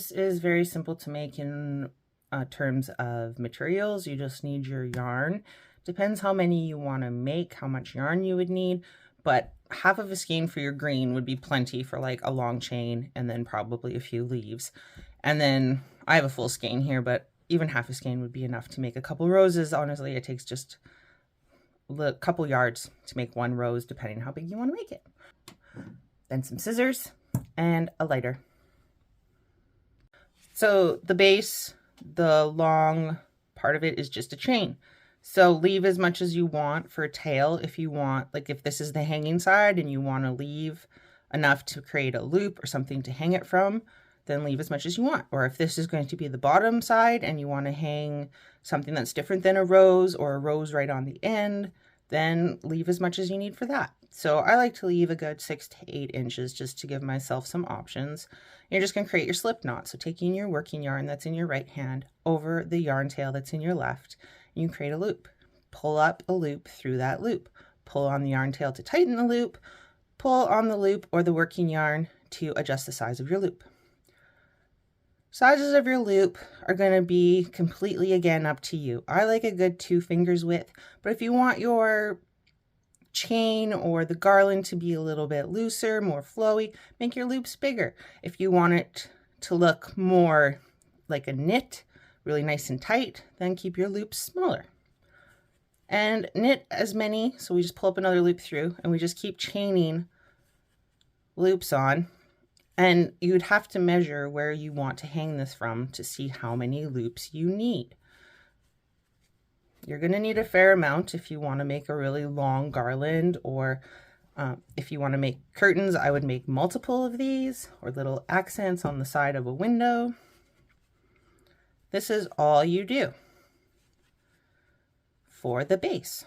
This is very simple to make in terms of materials. You just need your yarn. Depends how many you want to make, how much yarn you would need, but half of a skein for your green would be plenty for like a long chain, and then probably a few leaves. And then I have a full skein here, but even half a skein would be enough to make a couple roses. Honestly, it takes just a couple yards to make one rose, depending on how big you want to make it. Then some scissors and a lighter. So the base, the long part of it is just a chain. So leave as much as you want for a tail. If you want, like if this is the hanging side and you want to leave enough to create a loop or something to hang it from, then leave as much as you want. Or if this is going to be the bottom side and you want to hang something that's different than a rose, or a rose right on the end, then leave as much as you need for that. So I like to leave a good 6 to 8 inches just to give myself some options. You're just going to create your slip knot. So taking your working yarn that's in your right hand over the yarn tail that's in your left, you create a loop. Pull up a loop through that loop. Pull on the yarn tail to tighten the loop. Pull on the loop or the working yarn to adjust the size of your loop. Sizes of your loop are going to be completely, again, up to you. I like a good 2 fingers width, but if you want your chain or the garland to be a little bit looser, more flowy, make your loops bigger. If you want it to look more like a knit, really nice and tight, then keep your loops smaller. And knit as many, so we just pull up another loop through and we just keep chaining loops on. And you'd have to measure where you want to hang this from to see how many loops you need. You're going to need a fair amount if you want to make a really long garland, or if you want to make curtains, I would make multiple of these, or little accents on the side of a window. This is all you do for the base.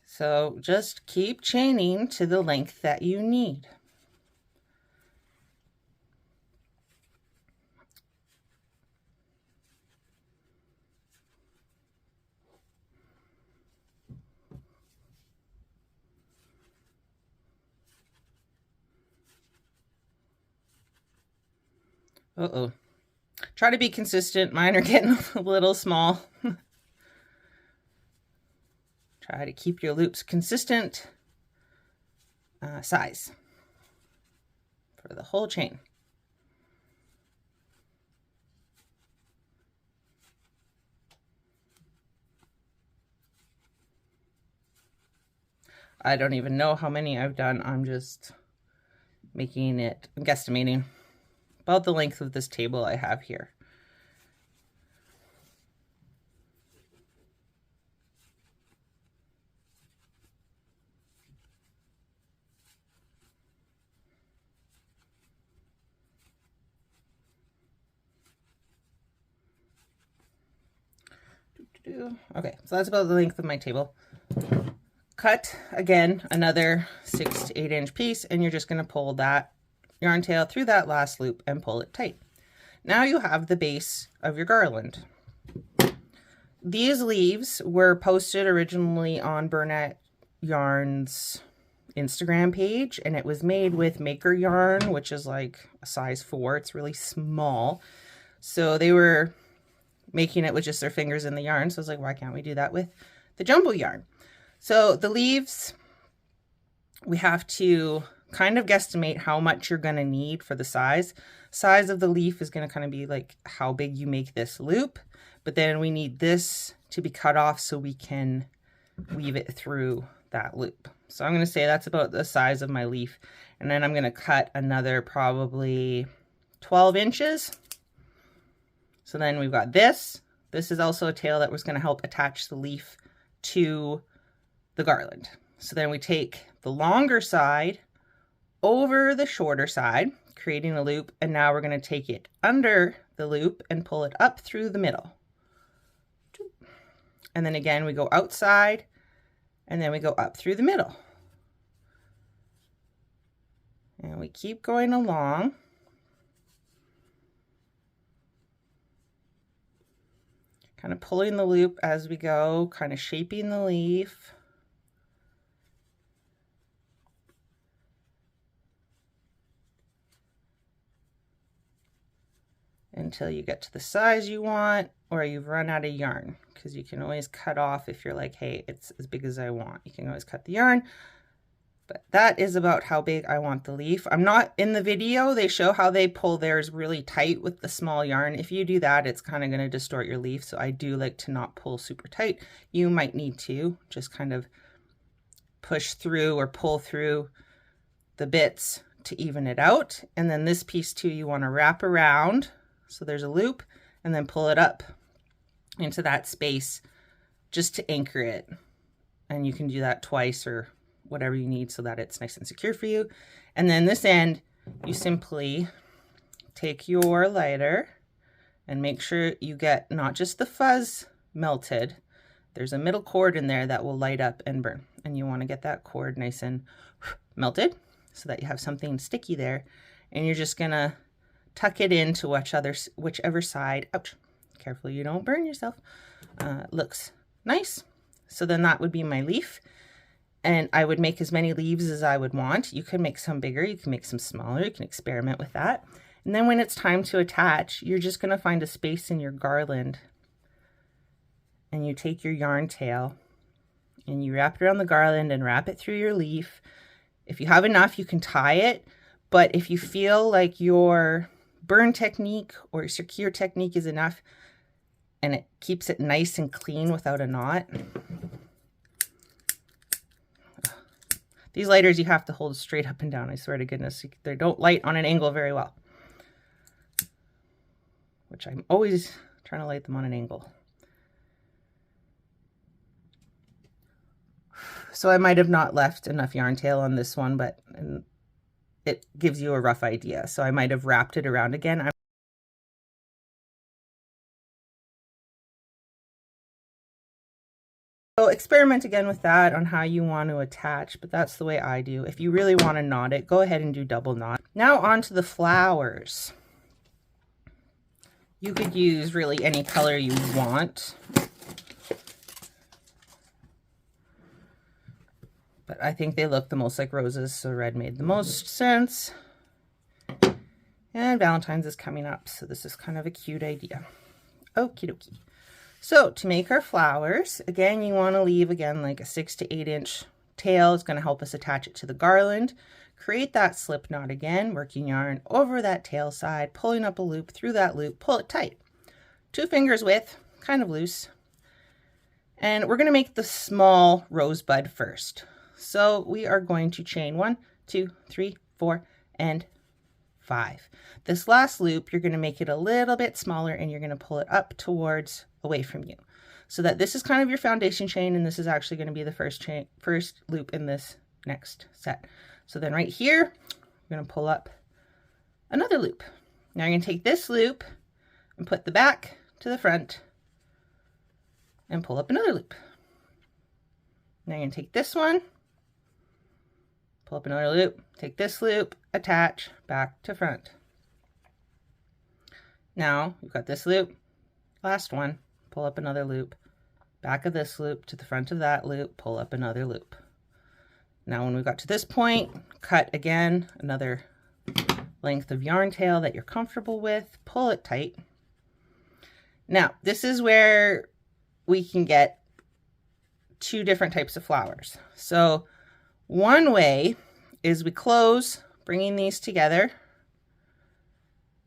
So just keep chaining to the length that you need. Uh-oh. Try to be consistent. Mine are getting a little small. Try to keep your loops consistent size for the whole chain. I don't even know how many I've done. I'm just making it, I'm guesstimating about the length of this table I have here. Okay, so that's about the length of my table. Cut again another 6 to 8 inch piece, and you're just going to pull that yarn tail through that last loop and pull it tight. Now you have the base of your garland. These leaves were posted originally on Burnett Yarn's Instagram page, and it was made with maker yarn, which is like a size 4. It's really small. So they were making it with just their fingers in the yarn. So I was like, why can't we do that with the jumbo yarn? So the leaves, we have to kind of guesstimate how much you're going to need for the size. Size of the leaf is going to kind of be like how big you make this loop, but then we need this to be cut off so we can weave it through that loop. So I'm going to say that's about the size of my leaf. And then I'm going to cut another probably 12 inches. So then we've got this. This is also a tail that was going to help attach the leaf to the garland. So then we take the longer side over the shorter side, creating a loop, and now we're going to take it under the loop and pull it up through the middle. And then again, we go outside, and then we go up through the middle. And we keep going along. Kind of pulling the loop as we go, kind of shaping the leaf. until you get to the size you want, or you've run out of yarn, because you can always cut off if you're like, hey, it's as big as I want. You can always cut the yarn. But that is about how big I want the leaf. I'm not in the video. They show how they pull theirs really tight with the small yarn. If you do that, it's kind of going to distort your leaf. So I do like to not pull super tight. You might need to just kind of push through or pull through the bits to even it out. And then this piece too, you want to wrap around. So there's a loop, and then pull it up into that space just to anchor it. And you can do that twice or whatever you need so that it's nice and secure for you. And then this end, you simply take your lighter and make sure you get not just the fuzz melted. There's a middle cord in there that will light up and burn. And you want to get that cord nice and melted so that you have something sticky there. And you're just gonna tuck it into whichever side, ouch, careful you don't burn yourself, looks nice. So then that would be my leaf. And I would make as many leaves as I would want. You can make some bigger, you can make some smaller, you can experiment with that. And then when it's time to attach, you're just gonna find a space in your garland, and you take your yarn tail and you wrap it around the garland and wrap it through your leaf. If you have enough, you can tie it. But if you feel like your burn technique or your secure technique is enough and it keeps it nice and clean without a knot, these lighters you have to hold straight up and down. I swear to goodness, they don't light on an angle very well, which I'm always trying to light them on an angle. So I might have not left enough yarn tail on this one, but it gives you a rough idea. So I might have wrapped it around again. So experiment again with that on how you want to attach, but that's the way I do. If you really want to knot it, go ahead and do double knot. Now on to the flowers. You could use really any color you want, but I think they look the most like roses, so red made the most sense. And Valentine's is coming up, so this is kind of a cute idea. Okie dokie. So to make our flowers, again, you want to leave like a 6 to 8 inch tail. It's going to help us attach it to the garland. Create that slip knot again, working yarn over that tail side, pulling up a loop through that loop, pull it tight. 2 fingers width, kind of loose. And we're going to make the small rosebud first. So we are going to chain 1, 2, 3, 4, and 5. This last loop, you're going to make it a little bit smaller, and you're going to pull it up towards away from you, so that this is kind of your foundation chain, and this is actually going to be the first loop in this next set. So then right here, you're going to pull up another loop. Now you're going to take this loop and put the back to the front and pull up another loop. Now you're going to take this one, pull up another loop, take this loop, attach, back to front. Now you've got this loop, last one, pull up another loop, back of this loop to the front of that loop, pull up another loop. Now when we got to this point, cut again, another length of yarn tail that you're comfortable with, pull it tight. Now this is where we can get 2 different types of flowers. So one way is we close, bringing these together,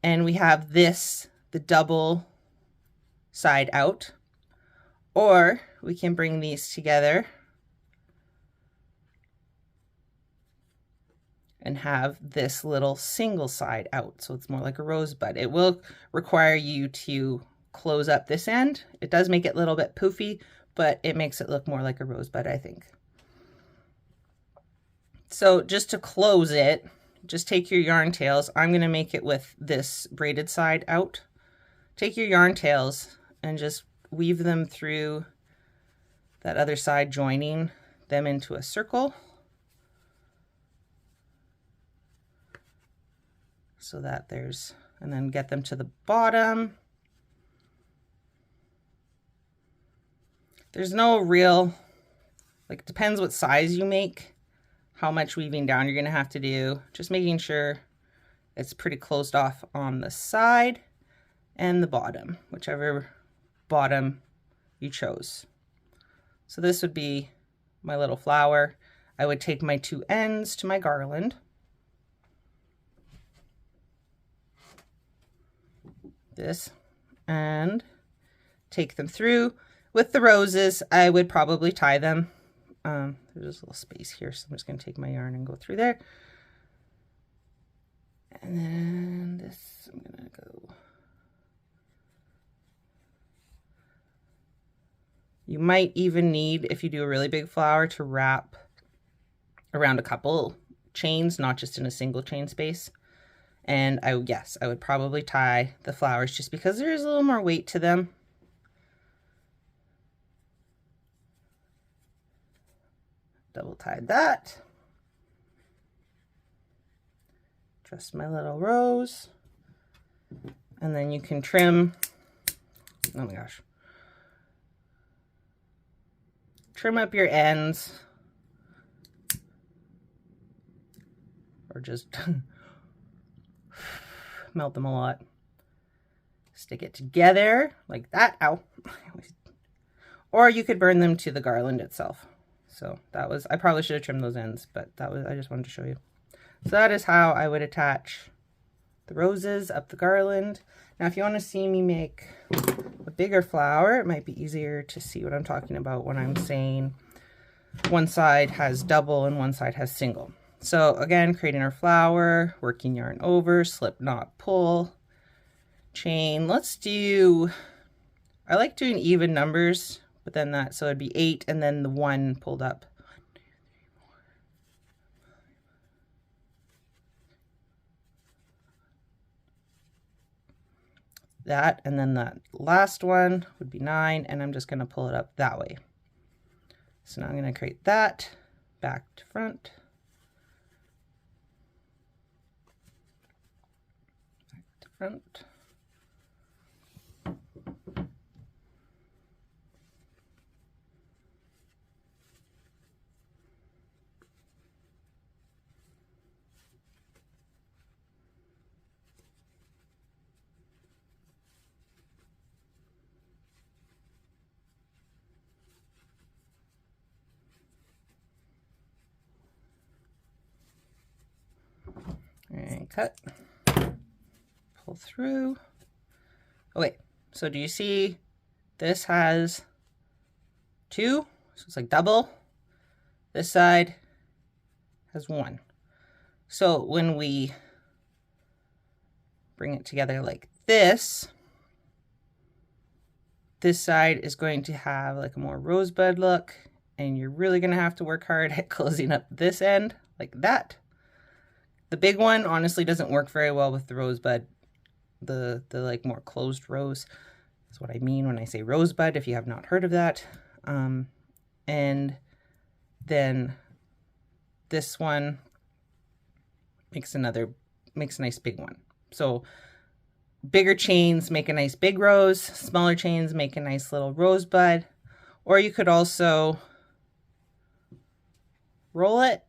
and we have this, the double side out, or we can bring these together and have this little single side out, so it's more like a rosebud. It will require you to close up this end. It does make it a little bit poofy, but it makes it look more like a rosebud, I think. So just to close it, just take your yarn tails. I'm going to make it with this braided side out. Take your yarn tails and just weave them through that other side, joining them into a circle so that there's, and then get them to the bottom. There's no real, like, it depends what size you make, how much weaving down you're going to have to do. Just making sure it's pretty closed off on the side and the bottom, whichever bottom you chose. So this would be my little flower. I would take my 2 ends to my garland. This, and take them through. With the roses, I would probably tie them. There's a little space here, so I'm just going to take my yarn and go through there. And then this, I'm going to go. You might even need, if you do a really big flower, to wrap around a couple chains, not just in a single chain space. And yes, I would probably tie the flowers just because there is a little more weight to them. Double tied that. Just my little rose. And then you can trim, oh my gosh. Trim up your ends. Or just melt them a lot. Stick it together like that. Ow. Or you could burn them to the garland itself. So that was, I probably should have trimmed those ends, but that was, I just wanted to show you. So that is how I would attach the roses up the garland. Now, if you want to see me make a bigger flower, it might be easier to see what I'm talking about when I'm saying one side has double and one side has single. So again, creating our flower, working yarn over, slip, knot, pull, chain. Let's do, I like doing even numbers, but then that, so it'd be 8 and then the 1 pulled up. That, and then that last one would be 9, and I'm just going to pull it up that way. So now I'm going to create that back to front. Back to front. And cut, pull through. Oh wait, so do you see this has 2, so it's like double. This side has 1. So when we bring it together like this side is going to have like a more rosebud look, and you're really going to have to work hard at closing up this end like that. The big one honestly doesn't work very well with the rosebud. The like more closed rose is what I mean when I say rosebud, if you have not heard of that. And then this one makes a nice big one. So bigger chains make a nice big rose, smaller chains make a nice little rosebud. Or you could also roll it.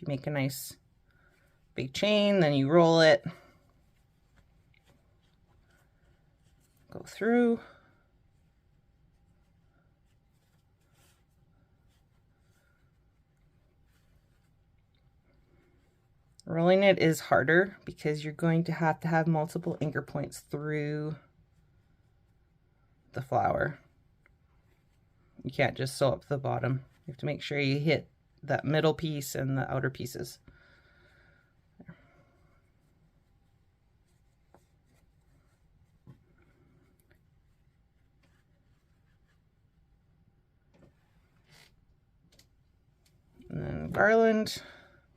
You make a nice big chain, then you roll it, go through, rolling it is harder because you're going to have multiple anchor points through the flower. You can't just sew up the bottom. You have to make sure you hit that middle piece and the outer pieces. And then garland,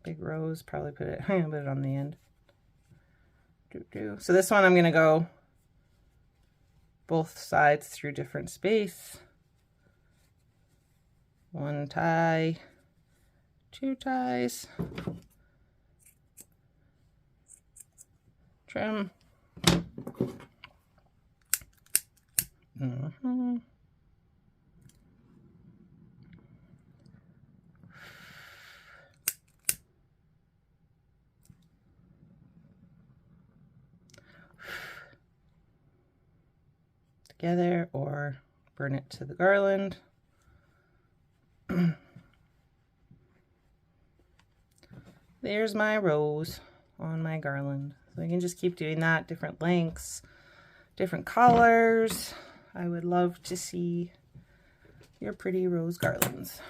big rose, probably put it on the end. So this one I'm going to go both sides through different space. 1 tie, 2 ties, trim, together or burn it to the garland. There's my rose on my garland. So I can just keep doing that, different lengths, different colors. I would love to see your pretty rose garlands.